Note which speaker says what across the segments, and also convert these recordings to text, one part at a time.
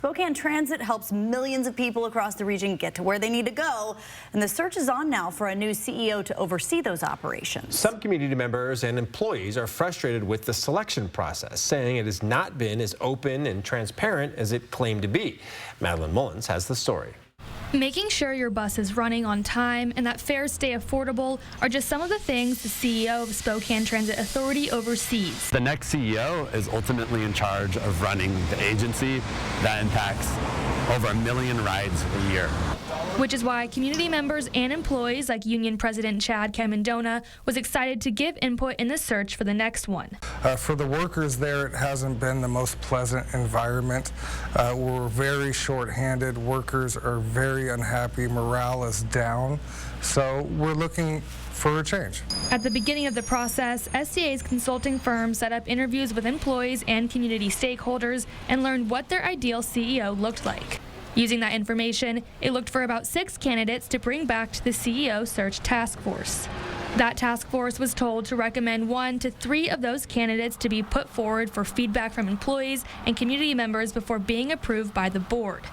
Speaker 1: Spokane Transit helps millions of people across the region get to where they need to go, and the search is on now for a new CEO to oversee those operations.
Speaker 2: Some community members and employees are frustrated with the selection process, saying it has not been as open and transparent as it claimed to be. Madeline Mullins has the story.
Speaker 3: Making sure your bus is running on time and that fares stay affordable are just some of the things the CEO of Spokane Transit Authority oversees.
Speaker 4: The next CEO is ultimately in charge of running the agency that impacts over 1 million rides a year.
Speaker 3: Which is why community members and employees like Union President Chad Camindona was excited to give input in the search for the next one.
Speaker 5: For the workers there, it hasn't been the most pleasant environment. We're very short-handed. Workers are very unhappy. Morale is down. So we're looking for a change.
Speaker 3: At the beginning of the process, STA's consulting firm set up interviews with employees and community stakeholders and learned what their ideal CEO looked like. Using that information, it looked for about 6 candidates to bring back to the CEO search task force. That task force was told to recommend 1 to 3 of those candidates to be put forward for feedback from employees and community members before being approved by the board.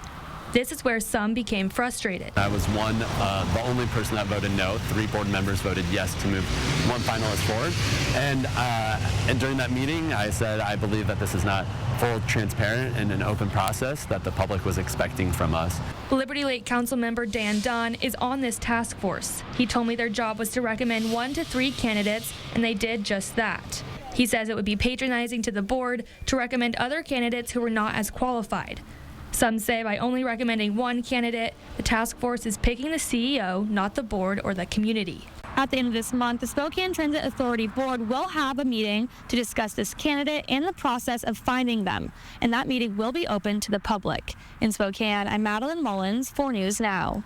Speaker 3: This is where some became frustrated.
Speaker 4: I was the only person that voted no. 3 board members voted yes to move 1 finalist forward. And during that meeting, I said I believe that this is not full, transparent, and an open process that the public was expecting from us.
Speaker 3: Liberty Lake Council member Dan Dunn is on this task force. He told me their job was to recommend 1 to 3 candidates, and they did just that. He says it would be patronizing to the board to recommend other candidates who were not as qualified. Some say by only recommending 1 candidate, the task force is picking the CEO, not the board or the community.
Speaker 6: At the end of this month, the Spokane Transit Authority board will have a meeting to discuss this candidate and the process of finding them, and that meeting will be open to the public. In Spokane, I'm Madeline Mullins, 4 News Now.